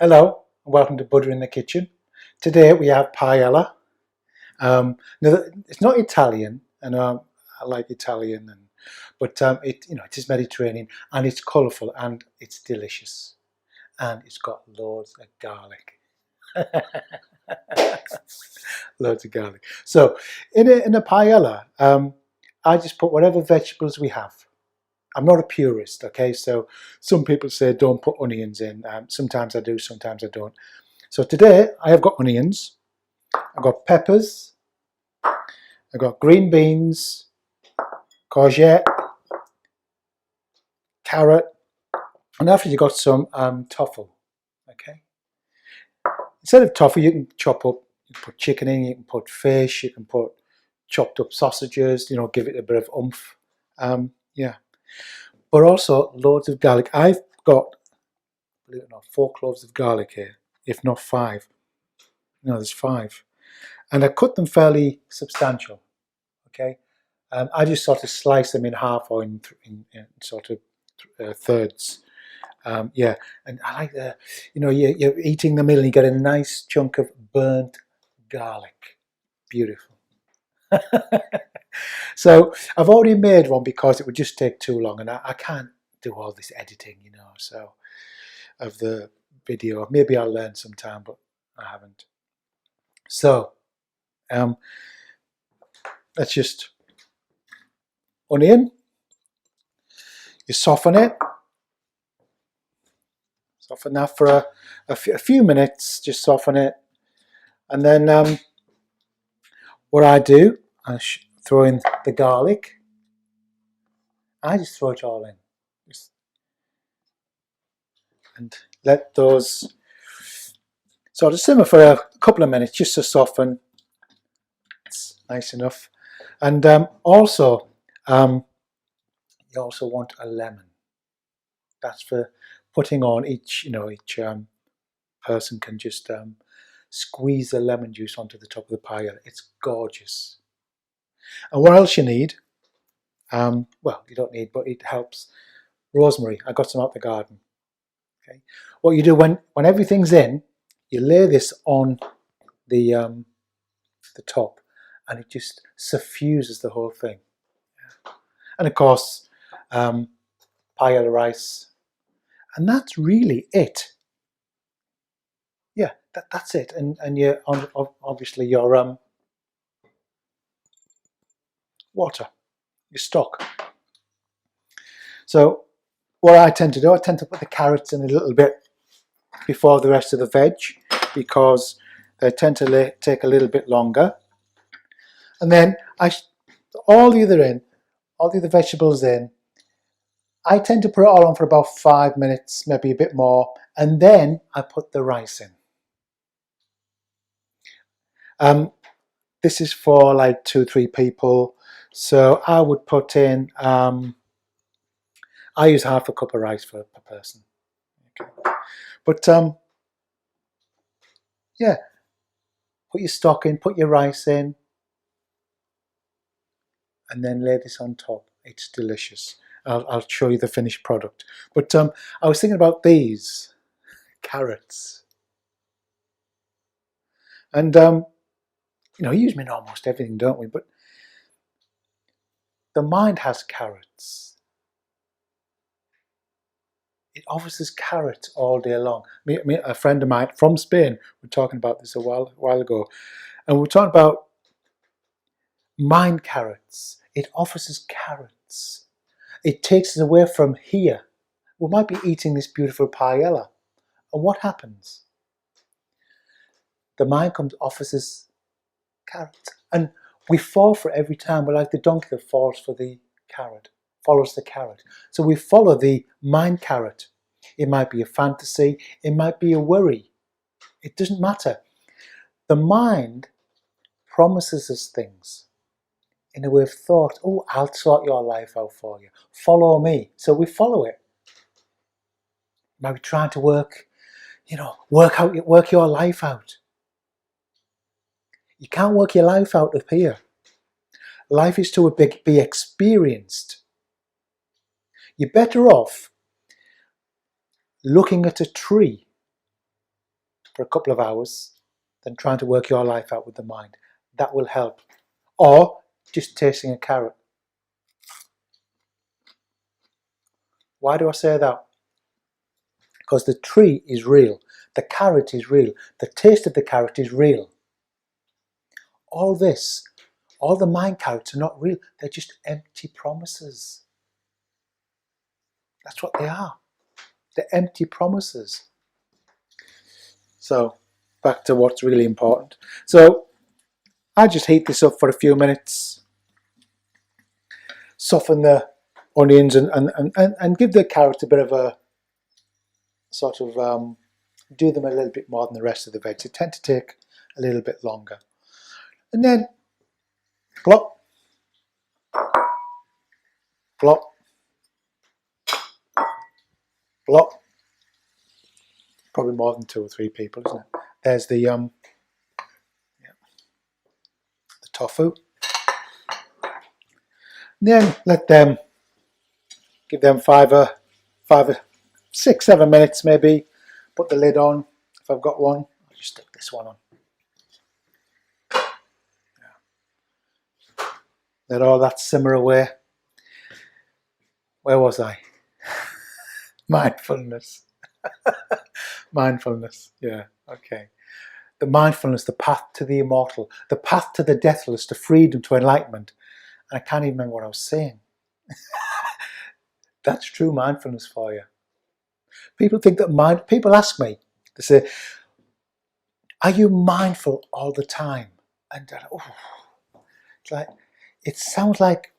Hello, and welcome to Butter in the Kitchen. Today we have paella. Now it's not Italian, and I like Italian, but it is Mediterranean, and it's colourful and it's delicious, and it's got loads of garlic. Loads of garlic. So in a paella, I just put whatever vegetables we have. I'm not a purist, okay? So some people say don't put onions in. Sometimes I do, sometimes I don't. So today I have got onions, I've got peppers, I've got green beans, courgette, carrot, and after you've got some tofu, okay? Instead of tofu, you can chop up, you can put chicken in, you can put fish, you can put chopped up sausages, give it a bit of oomph. Yeah. But also loads of garlic. I've got, believe it or not, 4 cloves of garlic here, if not 5. No, there's 5. And I cut them fairly substantial, okay? I just sort of slice them in half or in sort of thirds. Yeah, and I like the, you're eating the meal and you get a nice chunk of burnt garlic. Beautiful. So I've already made one because it would just take too long, and I can't do all this editing, so of the video. Maybe I'll learn sometime, but I haven't. So let's just onion. You soften it. Soften that for a few minutes. Just soften it, and then what I do, I throw in the garlic. I just throw it all in, and let those sort of simmer for a couple of minutes just to soften. It's nice enough. And also, you also want a lemon. That's for putting on each person can just squeeze the lemon juice onto the top of the paella. It's gorgeous. And what else you need? Well, you don't need, but it helps. Rosemary. I got some out the garden. Okay. What you do when everything's in, you lay this on the top, and it just suffuses the whole thing. And of course, paella rice, and that's really it. Yeah, that's it. And you obviously your water, your stock. So what I tend to do, I tend to put the carrots in a little bit before the rest of the veg, because they tend to take a little bit longer. And then all the other vegetables in. I tend to put it all on for about 5 minutes, maybe a bit more, and then I put the rice in. This is for like 2-3 people, so I would put in. I use half a cup of rice per person. Okay. But yeah, put your stock in, put your rice in, and then lay this on top. It's delicious. I'll show you the finished product. But I was thinking about these carrots, and we use them in almost everything, don't we? But the mind has carrots. It offers us carrots all day long. A friend of mine from Spain, we were talking about this a while ago, and we're talking about mind carrots. It offers us carrots. It takes us away from here. We might be eating this beautiful paella, and what happens? The mind offers us carrots, and we fall for it every time. We're like the donkey that falls for the carrot, follows the carrot. So we follow the mind carrot. It might be a fantasy, it might be a worry. It doesn't matter. The mind promises us things in a way of thought. Oh, I'll sort your life out for you. Follow me. So we follow it. You might be trying to work your life out. You can't work your life out up here. Life is to be experienced. You're better off looking at a tree for a couple of hours than trying to work your life out with the mind. That will help. Or just tasting a carrot. Why do I say that? Because the tree is real. The carrot is real. The taste of the carrot is real. All this, all the mind carrots are not real. They're just empty promises. That's what they are. They're empty promises. So, back to what's really important. So, I just heat this up for a few minutes. Soften the onions and give the carrot a bit of a sort of, do them a little bit more than the rest of the veg. They tend to take a little bit longer. And then, plop, plop, plop. Probably more than 2 or 3 people, isn't it? There's the tofu. And then let them, give them 6, 7 minutes maybe. Put the lid on. If I've got one, I'll just stick this one on. Let all that simmer away. Where was I? Mindfulness. Mindfulness, yeah, okay. The mindfulness, the path to the immortal, the path to the deathless, to freedom, to enlightenment. And I can't even remember what I was saying. That's true mindfulness for you. People think that people ask me, they say, are you mindful all the time? And it's like, it sounds like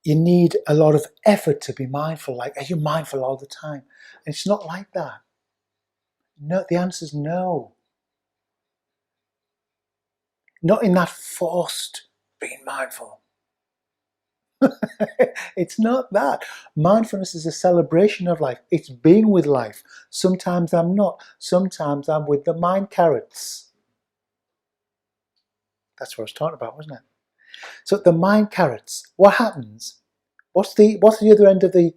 you need a lot of effort to be mindful. Like, are you mindful all the time? And it's not like that. No, the answer is no. Not in that forced being mindful. It's not that. Mindfulness is a celebration of life. It's being with life. Sometimes I'm not. Sometimes I'm with the mind carrots. That's what I was talking about, wasn't it? So the mind carrots, what happens? What's the other end of the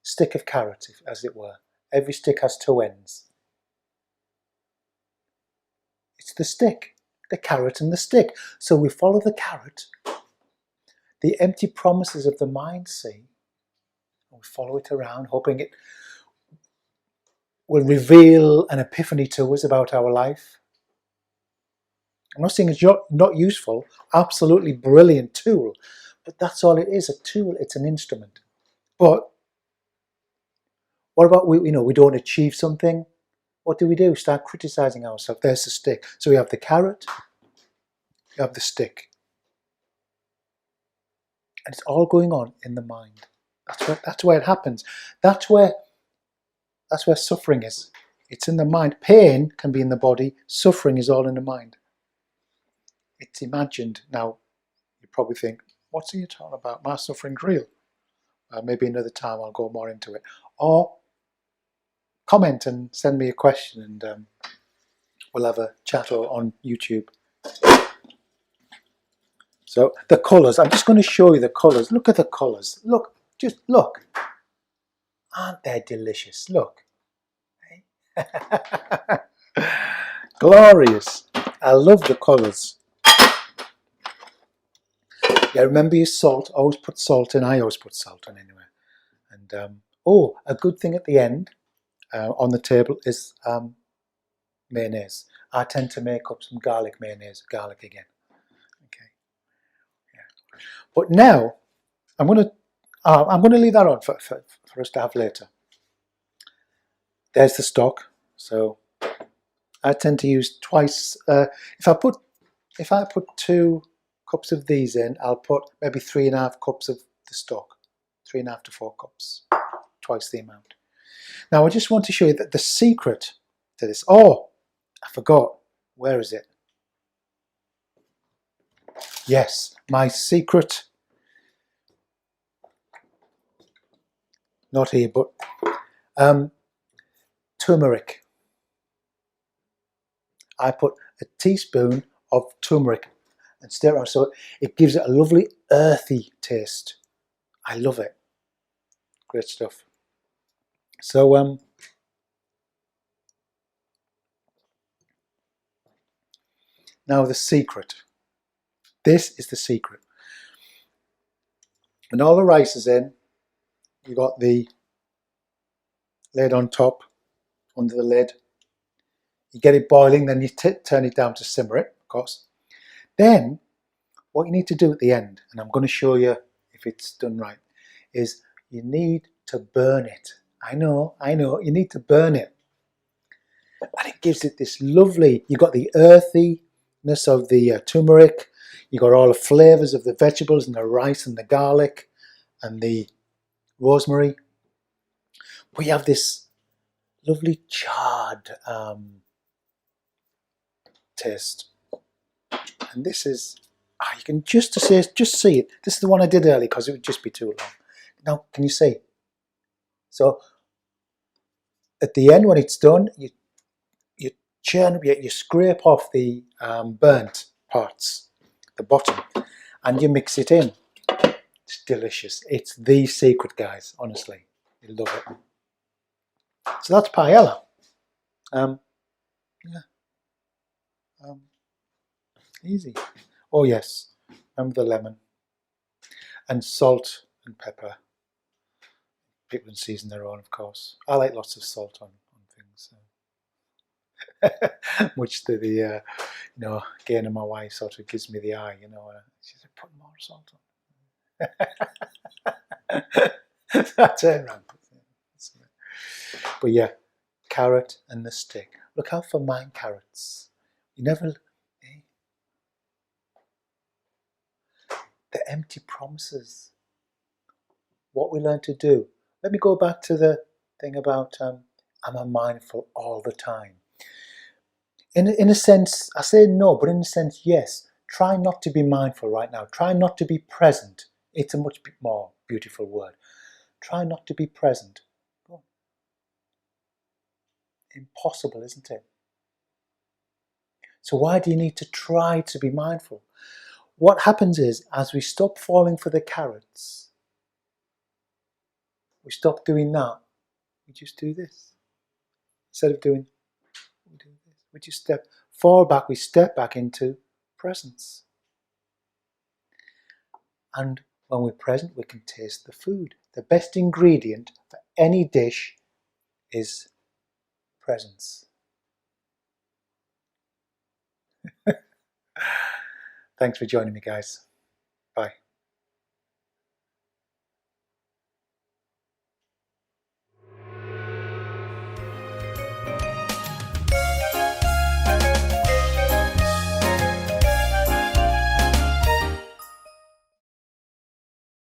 stick of carrot, as it were? Every stick has 2 ends. It's the stick, the carrot and the stick. So we follow the carrot, the empty promises of the mind see, and we follow it around, hoping it will reveal an epiphany to us about our life. I'm not saying it's not useful, absolutely brilliant tool, but that's all it is, a tool, it's an instrument. But what about we don't achieve something? What do? Start criticizing ourselves. There's the stick. So we have the carrot, we have the stick. And it's all going on in the mind. That's where it happens. That's where suffering is. It's in the mind. Pain can be in the body. Suffering is all in the mind. It's imagined. Now, you probably think, what's he talking about? My suffering's real. Maybe another time I'll go more into it. Or comment and send me a question and we'll have a chat on YouTube. So the colours, I'm just going to show you the colours. Look at the colours. Look, just look. Aren't they delicious? Look. Glorious. I love the colours. Yeah, remember your salt. Always put salt in. I always put salt in anyway. And a good thing at the end on the table is mayonnaise. I tend to make up some garlic mayonnaise, garlic again. Okay. Yeah. But now I'm going to leave that on for us to have later. There's the stock. So I tend to use twice. If I put 2 cups of these in, I'll put maybe 3.5 cups of the stock. 3.5 to 4 cups. Twice the amount. Now I just want to show you that the secret to this. Oh, I forgot. Where is it? Yes, my secret. Not here, but turmeric. I put a teaspoon of turmeric and stir it around, so it gives it a lovely earthy taste. I love it. Great stuff. So Now the secret. This is the secret. When all the rice is in, you got the lid on top, under the lid. You get it boiling, then you turn it down to simmer it, of course. Then, what you need to do at the end, and I'm going to show you if it's done right, is you need to burn it. I know, you need to burn it. And it gives it this lovely, you've got the earthiness of the turmeric, you've got all the flavours of the vegetables and the rice and the garlic and the rosemary. We have this lovely charred taste. And this is, you can just see it. This is the one I did earlier because it would just be too long. Now, can you see? So, at the end when it's done, you churn, you scrape off the burnt parts, the bottom, and you mix it in. It's delicious. It's the secret, guys. Honestly, you'll love it. So that's paella. Easy. Oh yes, remember the lemon and salt and pepper. People can season their own, of course. I like lots of salt on things. So. Much to the again, my wife sort of gives me the eye. She said, "Put more salt on." I turn around. But yeah, carrot and the stick. Look out for mine carrots. You never. The empty promises. What we learn to do. Let me go back to the thing about am I mindful all the time? In a sense, I say no, but in a sense, yes. Try not to be mindful right now. Try not to be present. It's a much more beautiful word. Try not to be present. Impossible, isn't it? So why do you need to try to be mindful? What happens is, as we stop falling for the carrots, we stop doing that. We just do this. Instead of doing, we do this. We just fall back, we step back into presence. And when we're present, we can taste the food. The best ingredient for any dish is presence. Thanks for joining me, guys. Bye.